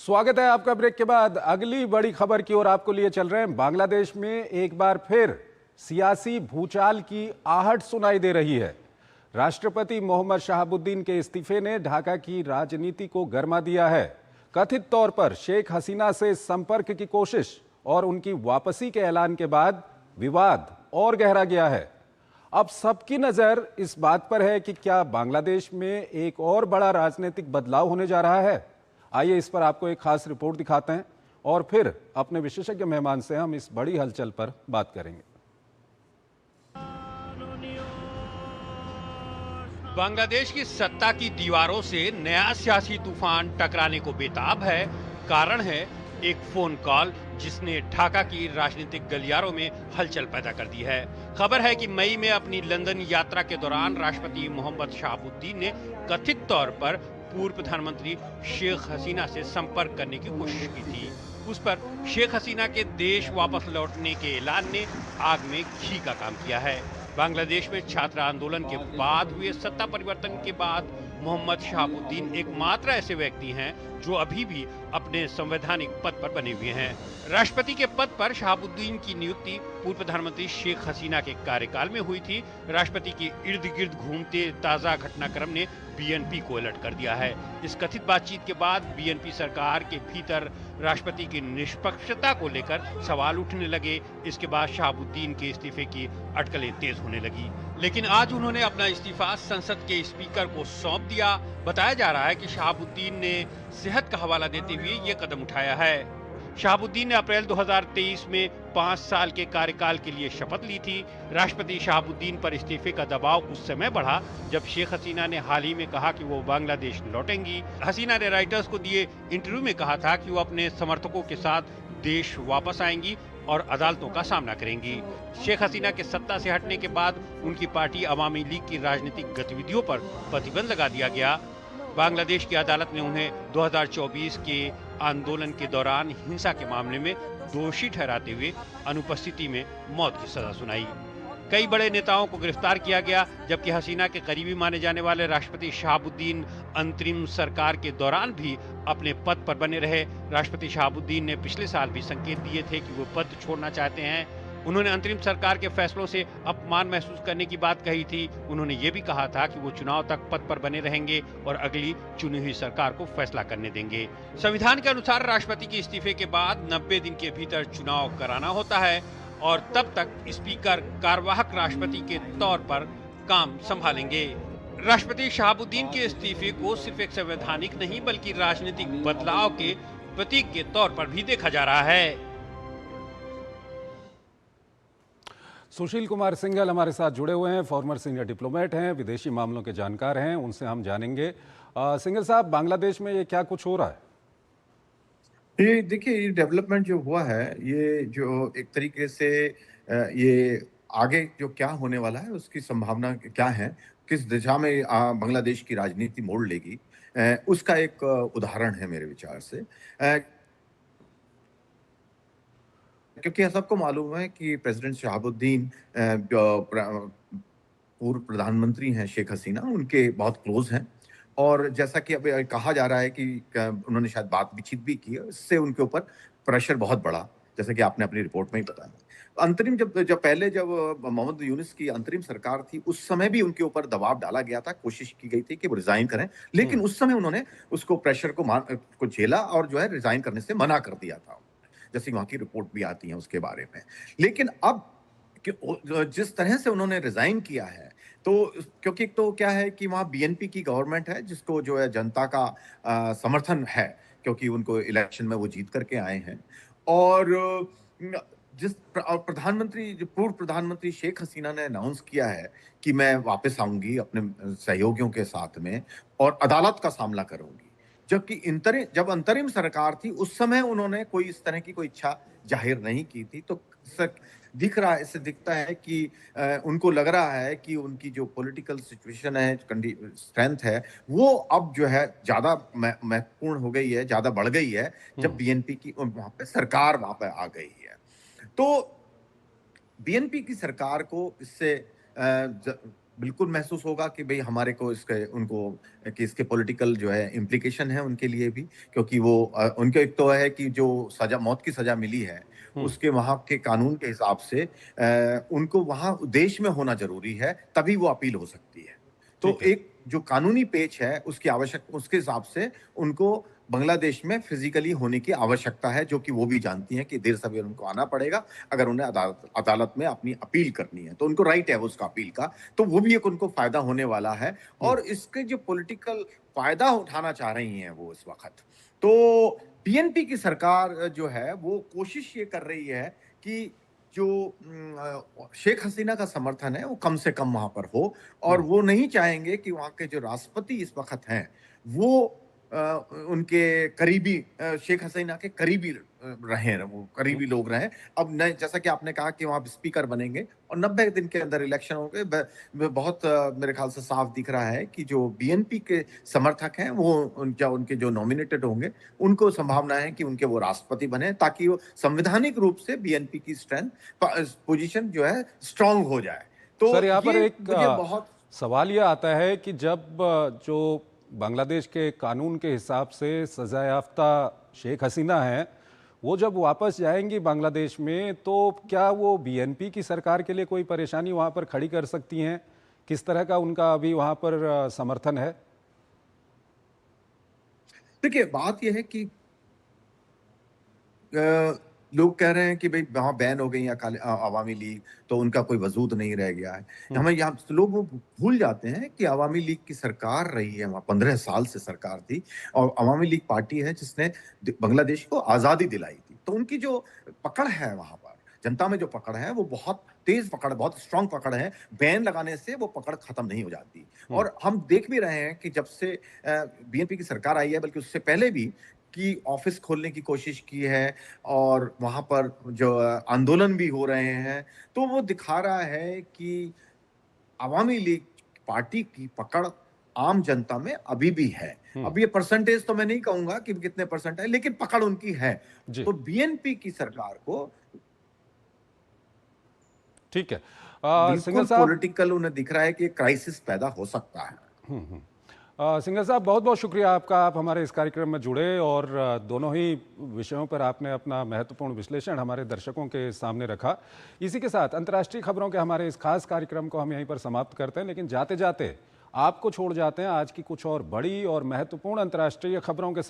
स्वागत है आपका ब्रेक के बाद। अगली बड़ी खबर की ओर आपको लिए चल रहे हैं। बांग्लादेश में एक बार फिर सियासी भूचाल की आहट सुनाई दे रही है। राष्ट्रपति मोहम्मद शहाबुद्दीन के इस्तीफे ने ढाका की राजनीति को गरमा दिया है। कथित तौर पर शेख हसीना से संपर्क की कोशिश और उनकी वापसी के ऐलान के बाद विवाद और गहरा गया है। अब सबकी नजर इस बात पर है कि क्या बांग्लादेश में एक और बड़ा राजनीतिक बदलाव होने जा रहा है। आइए इस पर आपको एक खास रिपोर्ट दिखाते हैं और फिर अपने विशेषज्ञ मेहमान से हम इस बड़ी हलचल पर बात करेंगे। बांग्लादेश की सत्ता की दीवारों से नया सियासी तूफान टकराने को बेताब है। कारण है एक फोन कॉल जिसने ढाका की राजनीतिक गलियारों में हलचल पैदा कर दी है। खबर है कि मई में अपनी लंदन यात्रा के दौरान राष्ट्रपति मोहम्मद शहाबुद्दीन ने कथित तौर पर पूर्व प्रधानमंत्री शेख हसीना से संपर्क करने की कोशिश की थी। उस पर शेख हसीना के देश वापस लौटने के ऐलान ने आग में घी का काम किया है। बांग्लादेश में छात्र आंदोलन के बाद हुए सत्ता परिवर्तन के बाद मोहम्मद शहाबुद्दीन एकमात्र ऐसे व्यक्ति हैं जो अभी भी अपने संवैधानिक पद पर बने हुए हैं। राष्ट्रपति के पद पर शहाबुद्दीन की नियुक्ति पूर्व प्रधानमंत्री शेख हसीना के कार्यकाल में हुई थी। राष्ट्रपति के इर्द गिर्द घूमते ताजा घटनाक्रम ने बीएनपी को अलर्ट कर दिया है। इस कथित बातचीत के बाद बीएनपी सरकार के भीतर राष्ट्रपति की निष्पक्षता को लेकर सवाल उठने लगे। इसके बाद शहाबुद्दीन के इस्तीफे की अटकलें तेज होने लगी, लेकिन आज उन्होंने अपना इस्तीफा संसद के स्पीकर को सौंप दिया। बताया जा रहा है कि शहाबुद्दीन ने सेहत का हवाला देते हुए ये कदम उठाया है। शहाबुद्दीन ने अप्रैल 2023 में 5 साल के कार्यकाल के लिए शपथ ली थी। राष्ट्रपति शहाबुद्दीन पर इस्तीफे का दबाव उस समय बढ़ा जब शेख हसीना ने हाल ही में कहा कि वो बांग्लादेश लौटेंगी। हसीना ने राइटर्स को दिए इंटरव्यू में कहा था कि वो अपने समर्थकों के साथ देश वापस आएंगी और अदालतों का सामना करेंगी। शेख हसीना के सत्ता से हटने के बाद उनकी पार्टी अवामी लीग की राजनीतिक गतिविधियों पर प्रतिबंध लगा दिया गया। बांग्लादेश की अदालत ने उन्हें 2024 के आंदोलन के दौरान हिंसा के मामले में दोषी ठहराते हुए अनुपस्थिति में मौत की सजा सुनाई। कई बड़े नेताओं को गिरफ्तार किया गया, जबकि हसीना के करीबी माने जाने वाले राष्ट्रपति शहाबुद्दीन अंतरिम सरकार के दौरान भी अपने पद पर बने रहे। राष्ट्रपति शहाबुद्दीन ने पिछले साल भी संकेत दिए थे कि वो पद छोड़ना चाहते हैं। उन्होंने अंतरिम सरकार के फैसलों से अपमान महसूस करने की बात कही थी। उन्होंने ये भी कहा था कि वो चुनाव तक पद पर बने रहेंगे और अगली चुनी हुई सरकार को फैसला करने देंगे। संविधान के अनुसार राष्ट्रपति के इस्तीफे के बाद 90 दिन के भीतर चुनाव कराना होता है और तब तक स्पीकर कार्यवाहक राष्ट्रपति के तौर पर काम संभालेंगे। राष्ट्रपति शहाबुद्दीन के इस्तीफे को सिर्फ एक संवैधानिक नहीं बल्कि राजनीतिक बदलाव के प्रतीक के तौर पर भी देखा जा रहा है। सुशील कुमार सिंघल हमारे साथ जुड़े हुए हैं, फॉर्मर सीनियर डिप्लोमेट हैं, विदेशी मामलों के जानकार हैं, उनसे हम जानेंगे। सिंघल साहब, बांग्लादेश में ये क्या कुछ हो रहा है? ये देखिए, ये डेवलपमेंट जो हुआ है, ये जो एक तरीके से ये आगे जो क्या होने वाला है उसकी संभावना क्या है, किस दिशा में बांग्लादेश की राजनीति मोड़ लेगी, उसका एक उदाहरण है मेरे विचार से। क्योंकि सबको मालूम है कि प्रेसिडेंट शहाबुद्दीन जो पूर्व प्रधानमंत्री हैं शेख हसीना, उनके बहुत क्लोज हैं और जैसा कि अब कहा जा रहा है कि उन्होंने शायद बातचीत भी की है, इससे उनके ऊपर प्रेशर बहुत बढ़ा, जैसा कि आपने अपनी रिपोर्ट में ही बताया। अंतरिम जब मोहम्मद यूनुस की अंतरिम सरकार थी, उस समय भी उनके ऊपर दबाव डाला गया था, कोशिश की गई थी कि वो रिजाइन करें, लेकिन उस समय उन्होंने उसको प्रेशर को झेला और जो है रिजाइन करने से मना कर दिया था, जैसे वहां की रिपोर्ट भी आती है उसके बारे में। लेकिन अब जिस तरह से उन्होंने रिजाइन किया है, तो क्योंकि एक तो क्या है कि वहाँ बीएनपी की गवर्नमेंट है जिसको जो है जनता का समर्थन है, क्योंकि उनको इलेक्शन में वो जीत करके आए हैं। और जिस प्रधानमंत्री जो पूर्व प्रधानमंत्री शेख हसीना ने अनाउंस किया है कि मैं वापस आऊंगी अपने सहयोगियों के साथ में और अदालत का सामना करूंगी, जबकि जब अंतरिम सरकार थी उस समय उन्होंने कोई इस तरह की कोई इच्छा जाहिर नहीं की थी। तो इससे दिखता है कि उनको लग रहा है कि उनकी जो पॉलिटिकल सिचुएशन है, स्ट्रेंथ है, वो अब जो है ज्यादा महत्वपूर्ण हो गई है, ज्यादा बढ़ गई है, जब बीएनपी की वहां पे सरकार वहां पे आ गई है। तो बीएनपी की सरकार को इससे बिल्कुल महसूस होगा कि भई हमारे को इसके उनको कि इसके पॉलिटिकल जो है इम्प्लीकेशन है उनके लिए भी, क्योंकि वो उनको एक तो है कि जो सज़ा मौत की सज़ा मिली है, हम्म। उसके वहाँ के कानून के हिसाब से उनको वहाँ देश में होना ज़रूरी है, तभी वो अपील हो सकती है। तो ठीक है। एक जो कानूनी पेच है उसके हिसाब से उनको बांग्लादेश में फिज़िकली होने की आवश्यकता है, जो कि वो भी जानती हैं कि देर सवेर उनको आना पड़ेगा, अगर उन्हें अदालत में अपनी अपील करनी है। तो उनको राइट है उसका अपील का, तो वो भी एक उनको फ़ायदा होने वाला है हम्म। और इसके जो पॉलिटिकल फ़ायदा उठाना चाह रही हैं वो इस वक़्त। तो पीएनपी की सरकार जो है वो कोशिश ये कर रही है कि जो शेख हसीना का समर्थन है वो कम से कम वहाँ पर हो और हम्म। वो नहीं चाहेंगे कि वहाँ के जो राष्ट्रपति इस वक़्त हैं, वो उनके करीबी शेख हसीना के करीबी रहें, वो हम्म। करीबी लोग रहें। अब नए जैसा कि आपने कहा कि वहाँ स्पीकर बनेंगे और 90 दिन के अंदर इलेक्शन होंगे। बहुत मेरे ख्याल से साफ दिख रहा है कि जो बीएनपी के समर्थक हैं, वो उनके जो नॉमिनेटेड होंगे, उनको संभावना है कि उनके वो राष्ट्रपति बने, ताकि वो संवैधानिक रूप से बीएनपी की पोजीशन जो है स्ट्रांग हो जाए। सर, तो यहाँ पर ये एक मुझे बहुत सवाल यह आता है कि जब जो बांग्लादेश के कानून के हिसाब से सजा याफ्ता शेख हसीना हैं, वो जब वापस जाएंगी बांग्लादेश में, तो क्या वो बीएनपी की सरकार के लिए कोई परेशानी वहाँ पर खड़ी कर सकती हैं? किस तरह का उनका अभी वहाँ पर समर्थन है? देखिए, बात ये है कि अ, लोग कह रहे हैं कि भई वहाँ बैन हो गई है अवामी लीग, तो उनका कोई वजूद नहीं रह गया है। हम्म। हमें यहाँ लोग वो भूल जाते हैं कि अवामी लीग की सरकार रही है वहाँ, 15 साल से सरकार थी और अवामी लीग पार्टी है जिसने बांग्लादेश को आज़ादी दिलाई थी। तो उनकी जो पकड़ है वहाँ पर, जनता में जो पकड़ है वो बहुत तेज़ पकड़ है, बहुत स्ट्रॉन्ग पकड़ है। बैन लगाने से वो पकड़ खत्म नहीं हो जाती। हम्म। और हम देख भी रहे हैं कि जब से बीएनपी की सरकार आई है, बल्कि उससे पहले भी, कि ऑफिस खोलने की कोशिश की है और वहाँ पर जो आंदोलन भी हो रहे हैं, तो वो दिखा रहा है कि अवामी लीग पार्टी की पकड़ आम जनता में अभी भी है। हम्म। अब ये परसेंटेज तो मैं नहीं कहूँगा कि कितने परसेंट है, लेकिन पकड़ उनकी है। जी। तो बीएनपी की सरकार को ठीक है। सिंघल बिल्कुल साहब। पॉलिटिकल उन्हें दिख रहा है कि क्राइसिस पैदा हो सकता है। सिंघल साहब, बहुत बहुत शुक्रिया आपका, आप हमारे इस कार्यक्रम में जुड़े और दोनों ही विषयों पर आपने अपना महत्वपूर्ण विश्लेषण हमारे दर्शकों के सामने रखा। इसी के साथ अंतर्राष्ट्रीय खबरों के हमारे इस खास कार्यक्रम को हम यहीं पर समाप्त करते हैं, लेकिन जाते जाते आपको छोड़ जाते हैं आज की कुछ और बड़ी और महत्वपूर्ण अंतर्राष्ट्रीय खबरों के